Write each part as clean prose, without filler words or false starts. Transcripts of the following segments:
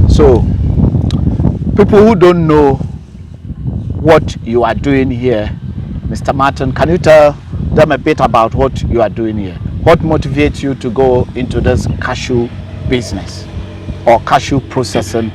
So, people who don't know what you are doing here, Mr. Martin, can you tell them a bit about what you are doing here? What motivates you to go into this cashew business or cashew processing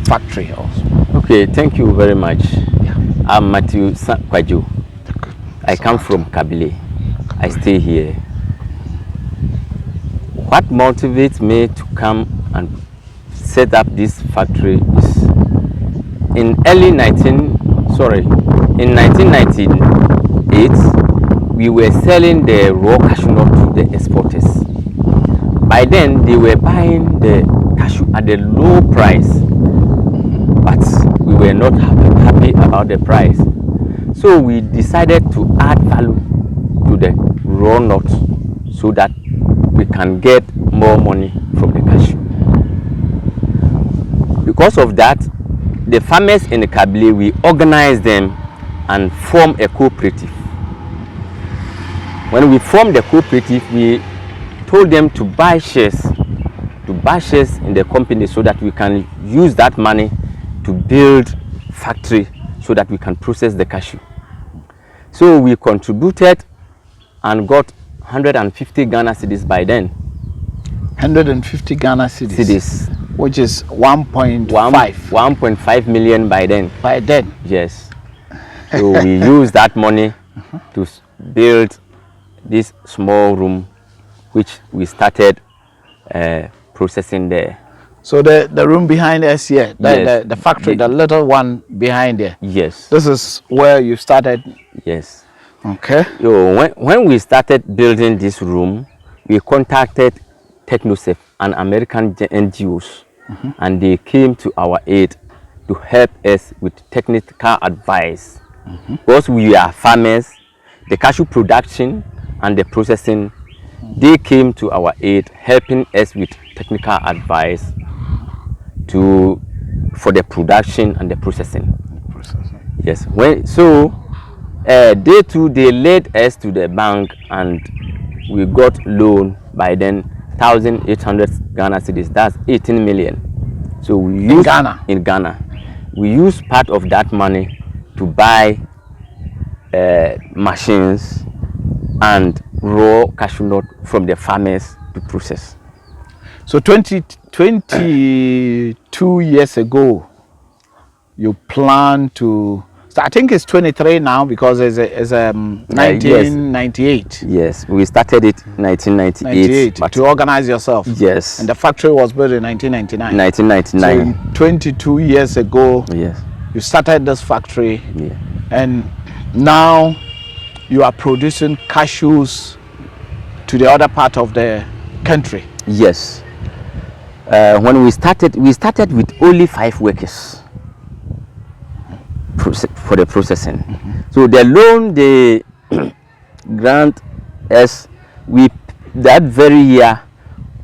factory also? Okay, thank you very much. Yeah. I'm Matthew Kwaju. I come from Kabile. I stay here. What motivates me to come and set up this factory is in 1998 we were selling the raw cashew nut to the exporters. By then they were buying the cashew at a low price, but we were not happy about the price. So we decided to add value to the raw nut so that we can get more money from the cashew. Because of that, the farmers in the Kabile, we organized them and formed a cooperative. When we formed the cooperative, we told them to buy shares in the company so that we can use that money to build factory so that we can process the cashew. So we contributed and got 150 Ghana Cedis by then. 150 Ghana Cedis. Cedis. Which is 1.5 million by then. By then? Yes. So we used that money to build this small room, which we started processing there. So the room behind us here, the factory, the little one behind there. Yes. This is where you started. Yes. Okay. So when we started building this room, we contacted TechnoSafe, an American NGOs, and they came to our aid to help us with technical advice. Because we are farmers, the cashew production and the processing, they came to our aid, helping us with technical advice for the production and the processing. Yes. They led us to the bank and we got loan by then 1,800 Ghana Cedis. That's 18 million. So we used in Ghana. We used part of that money to buy machines and raw cashew nut from the farmers to process. So 22 years ago, you plan to. So I think it's 23 now because it's 1998. Yes, we started it in 1998. To organize yourself. Yes. And the factory was built in 1999. 1999. So 22 years ago, yes, you started this factory. Yeah. And now you are producing cashews to the other part of the country. Yes. When we started with only 5 workers. For the processing. So the loan they grant us, that very year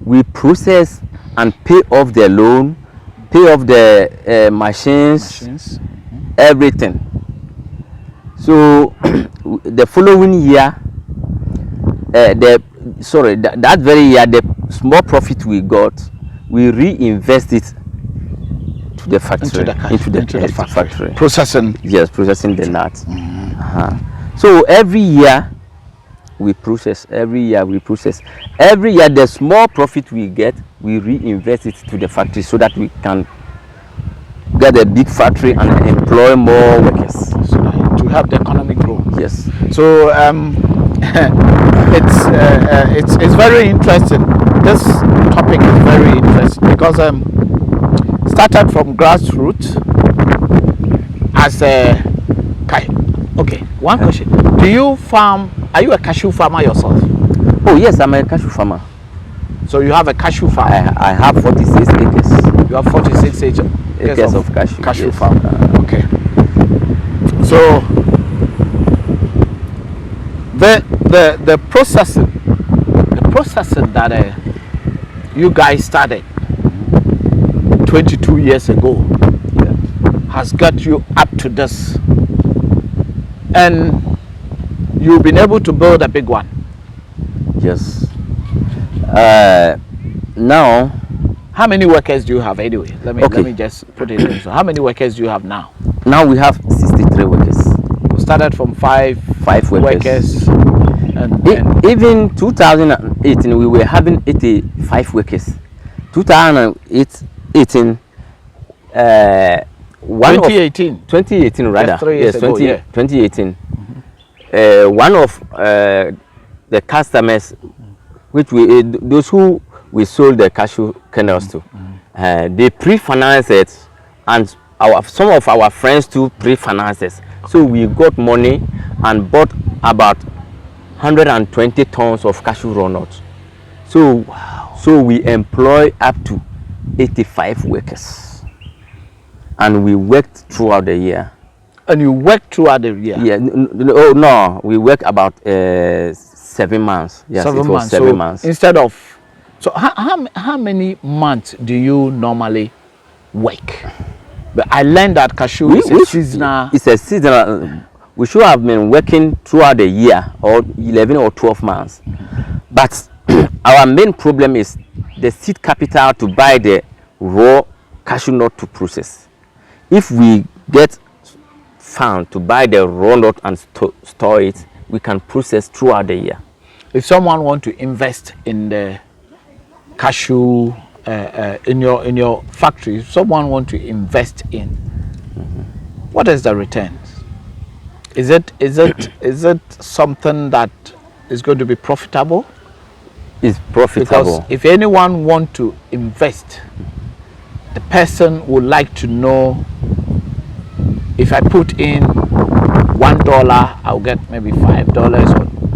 we process and pay off the loan, pay off the machines. Everything. So the following year, that very year, the small profit we got, we reinvest it to the factory, into the factory. Processing. Yes, processing the nuts. So every year we process. Every year the small profit we get, we reinvest it to the factory so that we can get a big factory and employ more workers. So to help the economic growth. Yes. So it's very interesting. This topic is very interesting because started from grassroots as a. Okay, one question. Do you farm? Are you a cashew farmer yourself? Oh yes, I'm a cashew farmer. So you have a cashew farm? I have 46 acres. You have 46 acres of cashew. Cashew farm. Okay. So the processing that you guys started 22 years ago has got you up to this, and you've been able to build a big one. Yes. Now, how many workers do you have anyway? Let me just put it in. So how many workers do you have now? Now we have 63 workers. We started from five workers. And even 2018 we were having 85 workers. 2018 2018 rather. 3 years ago, 2018. One of the customers, which those who we sold the cashew kernels to, they pre-financed it, and some of our friends too pre-financed it. So we got money and bought about 120 tons of cashew raw nuts. So we employ up to 85 workers, and we worked throughout the year. And you worked throughout the year? Yeah. No, we worked about 7 months. Yes, 7 months. 7 months. Instead of, so how many months do you normally work? But I learned that cashew is a seasonal. It's a seasonal. We should have been working throughout the year, or 11 or 12 months. But our main problem is the seed capital to buy the raw cashew nut to process. If we get found to buy the raw nut and store it, we can process throughout the year. If someone want to invest in the cashew in your factory, if someone want to invest in, what is the returns? Is it something that is going to be profitable? It's profitable. Because if anyone want to invest, the person would like to know, if I put in $1, I'll get maybe $5 or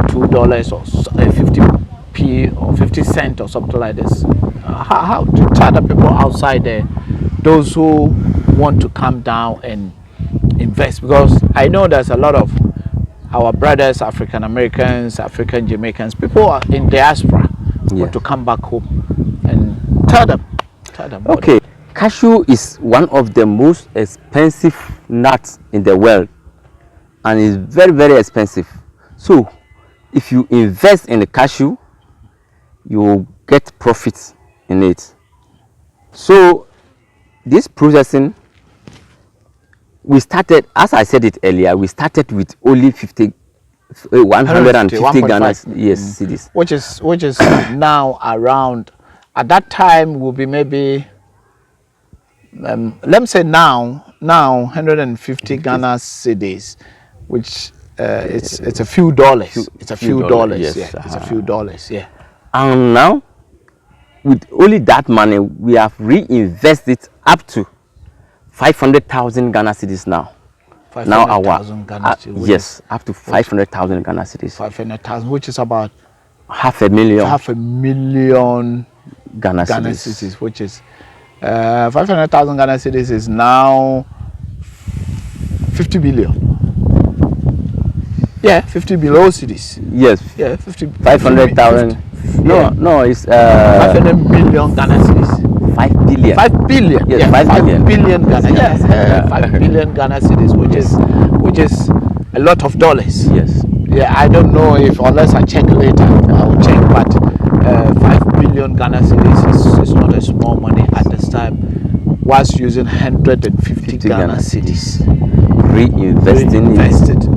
$2 or 50p or 50 cents or something like this. How to tell the people outside there, those who want to come down and invest? Because I know there's a lot of our brothers, African Americans, African Jamaicans, people are in diaspora, want to come back home, and tell them. Okay, cashew is one of the most expensive nuts in the world, and it's very, very expensive. So if you invest in the cashew, you will get profits in it. So this processing, we started, as I said it earlier, we started with only 150 Ghana cedis, which is now around, at that time will be maybe let me say now 150 Ghana cedis, which it's a few dollars. It's a few dollars. Yes. Yeah, it's a few dollars. Yeah. And now, with only that money, we have reinvested up to 500,000 Ghana cedis now. 500,000 Ghana cedis. Yes, up to 500,000 Ghana cedis. 500,000, which is about half a million Ghana cedis, which is 500,000 Ghana cedis is now 50 billion. Yeah, 50 billion cedis. Yes. Yeah, 500,000. No, it's 500 million Ghana cedis. 5 billion. 5 billion. Yes, yeah, 5 billion. billion Ghana. Yes, 5 billion Ghana cedis, which is a lot of dollars. Yes. Yeah, I don't know if, unless I check later, I'll check, but 5 billion Ghana cedis is not a small money at this time. Was using 150 Ghana cedis. Reinvested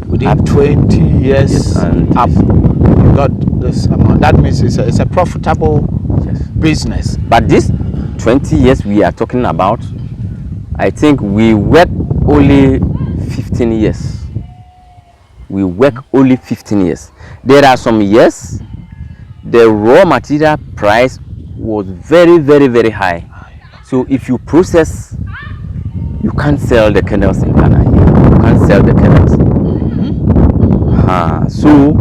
within 20 years and up. You got this amount. That means it's a profitable business. But this 20 years we are talking about, I think we work only 15 years. We work only 15 years. There are some years the raw material price was very, very, very high. So if you process, you can't sell the kernels in Ghana. You can't sell the kernels. So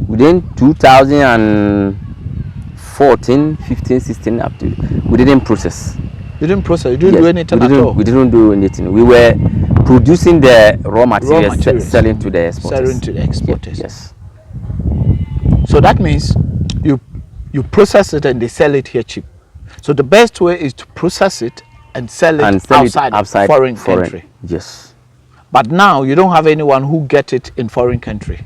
within 2014, 15, 16 up to, we didn't process. You didn't process? You didn't do anything at all? We didn't do anything. We were producing the raw materials, selling to the exporters. Selling to the exporters. Yes. So that means you process it and they sell it here cheap. So the best way is to process it and sell it outside foreign country. Yes. But now you don't have anyone who get it in foreign country.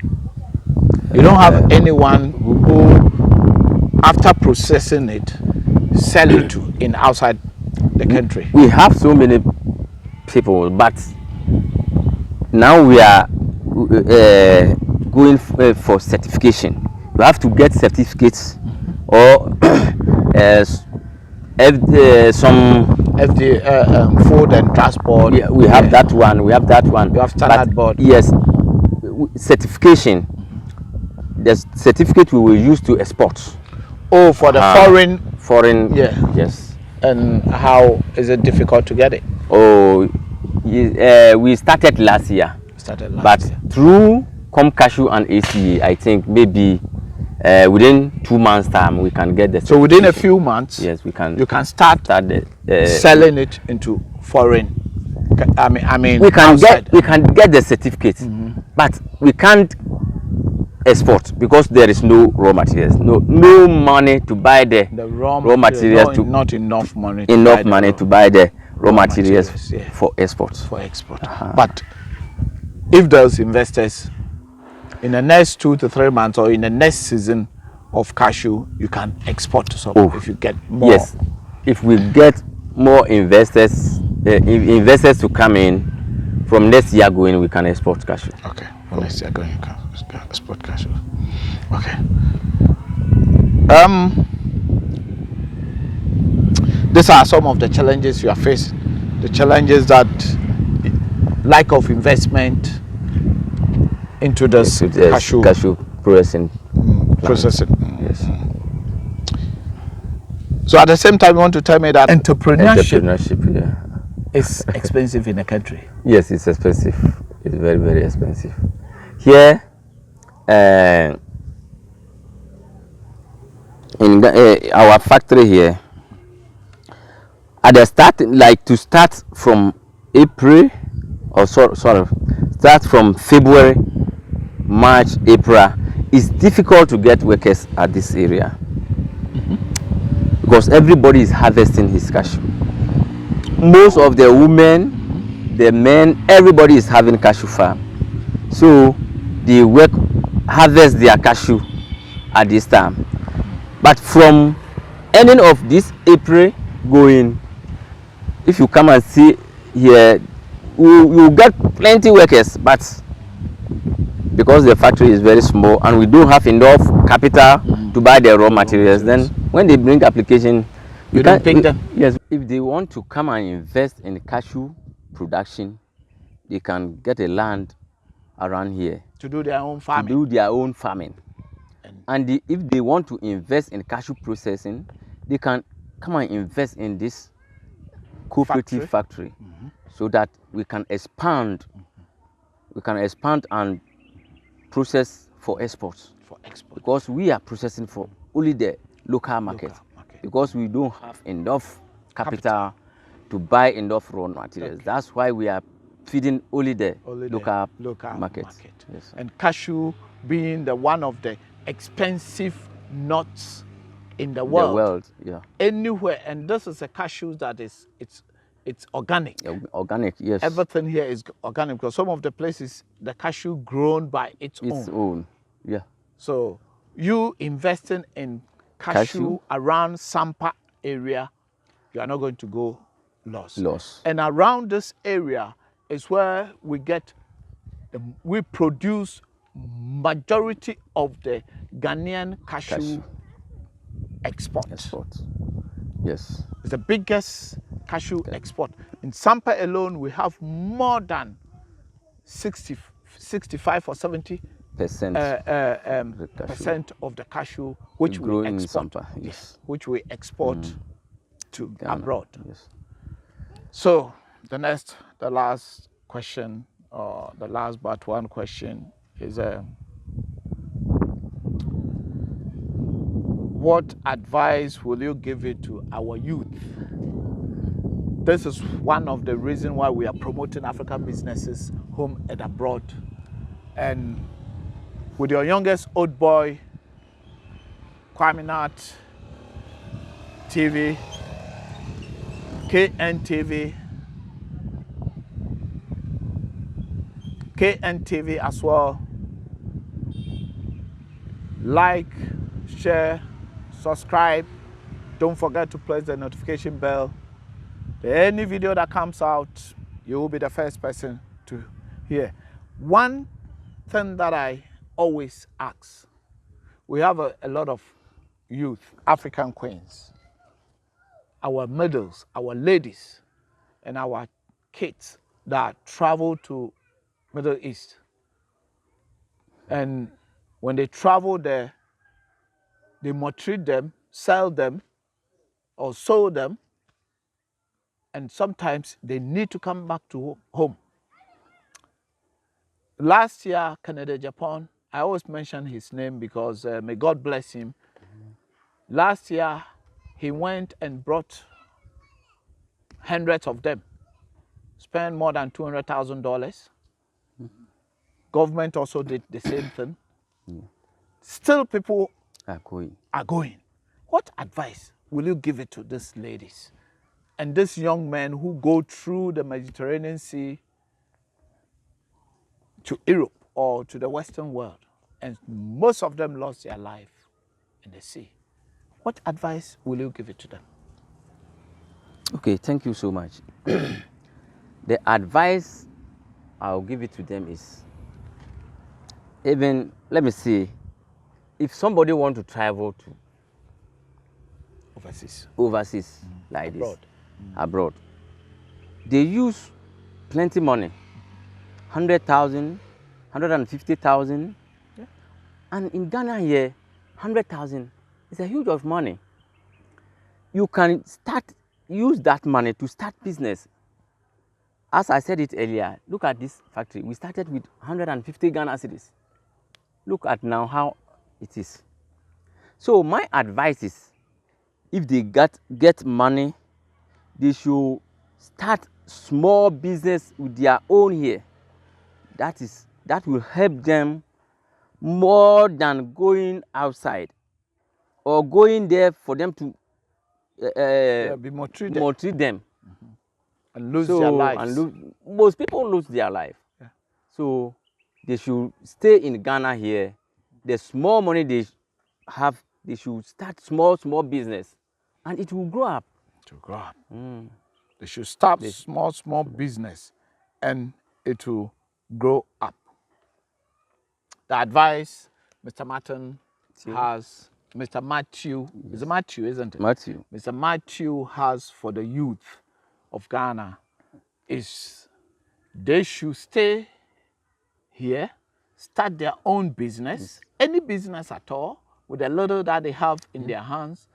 You don't have anyone who, after processing it, sell it to in outside the country. We have so many people, but now we are going for certification. You have to get certificates or some FD food and transport. Yeah, we have that one. We have that one. You have standard board. Yes, certification. The certificate we will use to export. Oh, for the foreign. Yeah. Yes. And how is it difficult to get it? Oh, we started last year. But through Cashew and ACA, I think maybe within 2 months' time we can get the. So within a few months, yes, we can. You can start selling it into foreign. I mean, we can outside. get the certificate, but we can't export because there is no raw materials, no money to buy the raw materials. Not enough money. To buy the raw materials for export. But if those investors in the next 2 to 3 months or in the next season of cashew, you can export to some. If you get more. Yes, if we get more investors to come in from next year going, we can export cashew. Okay, from next year going, you can export cashew. Okay. These are some of the challenges you are facing. The challenges that lack of investment into this cashew processing. Yes. So at the same time, you want to tell me that entrepreneurship is expensive in the country? Yes, it's expensive. It's very, very expensive. Here, in our factory here, at the start, like to start from April, or start from February, March, April, it's difficult to get workers at this area because everybody is harvesting his cashew. Most of the women, the men, everybody is having cashew farm. So they harvest their cashew at this time. But from ending of this April going, if you come and see here, you get plenty workers, but because the factory is very small and we don't have enough capital to buy the raw materials, then when they bring application, you don't pick them. Yes, if they want to come and invest in cashew production, they can get a land around here to do their own farming. And if they want to invest in cashew processing, they can come and invest in this cooperative factory so that we can expand. We can expand and process for exports. Because we are processing for only the local market. Because we don't have enough capital to buy enough raw materials. That's why we are feeding only the local market. Yes. And cashew being one of the expensive nuts in the world. Yeah. Anywhere, and this is a cashew that it's organic. Organic, yes. Everything here is organic because some of the places the cashew grown by its own. Yeah. So you investing in cashew around Sampa area, you are not going to go loss. And around this area is where we produce majority of the Ghanaian cashew export. Yes. It's the biggest cashew export. In Sampa alone, we have more than 65 or 70% percent of the cashew which we export. Which we export to Ghana, abroad. Yes. So the last question, or the last but one question is what advice will you give it to our youth? This is one of the reasons why we are promoting African businesses home and abroad. And with your youngest old boy, Kwame Nat TV, KNTV as well, like, share, subscribe. Don't forget to press the notification bell. Any video that comes out, you will be the first person to hear. One thing that I always ask, we have a lot of youth, African queens, our middles, our ladies, and our kids that travel to Middle East. And when they travel there, they maltreat them, sell them, or sold them, and sometimes they need to come back to home. Last year, Canada, Japan, I always mention his name because may God bless him. Last year, he went and brought hundreds of them, spent more than $200,000. Government also did the same thing. Still, people are going. What advice will you give it to these ladies and these young men who go through the Mediterranean Sea to Europe or to the Western world, and most of them lost their life in the sea? What advice will you give it to them? Okay, thank you so much. The advice I'll give it to them is, even, let me see, if somebody want to travel to overseas like abroad. Abroad, they use plenty money, 100,000, 150,000, Yeah. and in Ghana here, 100,000 is a huge of money. You can use that money to start business. As I said it earlier, look at this factory. We started with 150 Ghana cedis. Look at now how it is. So my advice is, if they get money, they should start small business with their own here. That will help them more than going outside or going there for them to Be maltreat them and lose their lives. Most people lose their life. Yeah. So they should stay in Ghana here. The small money they have, they should start small business, and it will grow up. To grow up. They should start small business, and it will grow up. The advice Mr. Martin has, Mr. Matthew, is it Matthew, isn't it? Matthew. Mr. Matthew has for the youth of Ghana is they should stay here, start their own business, any business at all, with the little that they have in their hands,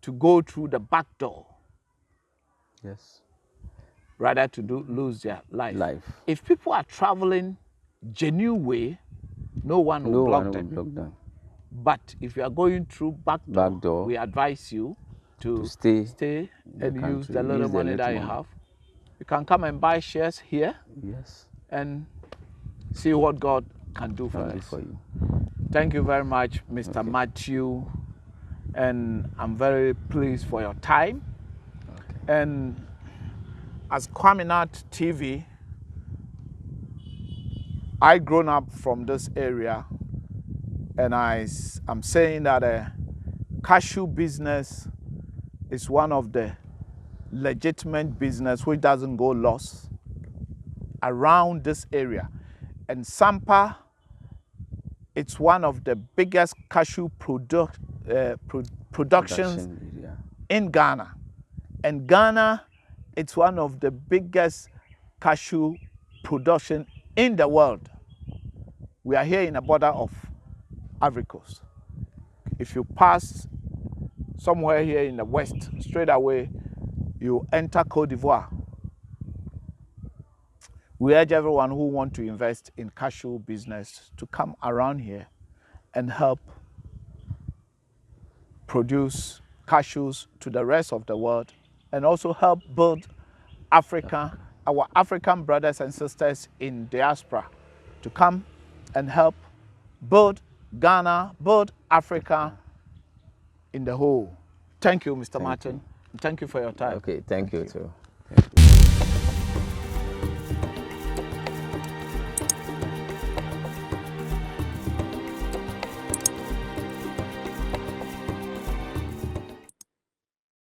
to go through the back door. Yes. Rather to lose their life. If people are traveling genuine way, no one will block them. But if you are going through back door, we advise you to stay and use the little money that you have. You can come and buy shares here. Yes. And see what God can do for you. Thank you very much, Mr. Matthew. And I'm very pleased for your time. And as Kwaminat TV, I grown up from this area, and I'm saying that cashew business is one of the legitimate business which doesn't go lost around this area. And Sampa, it's one of the biggest cashew productions in Ghana. And Ghana, it's one of the biggest cashew production in the world. We are here in the border of Ivory Coast. If you pass somewhere here in the west, straight away, you enter Côte d'Ivoire. We urge everyone who wants to invest in cashew business to come around here and help produce cashews to the rest of the world, and also help build Africa, our African brothers and sisters in diaspora, to come and help build Ghana, build Africa in the whole. Thank you, Mr. Martin. Thank you for your time. Okay, thank you too.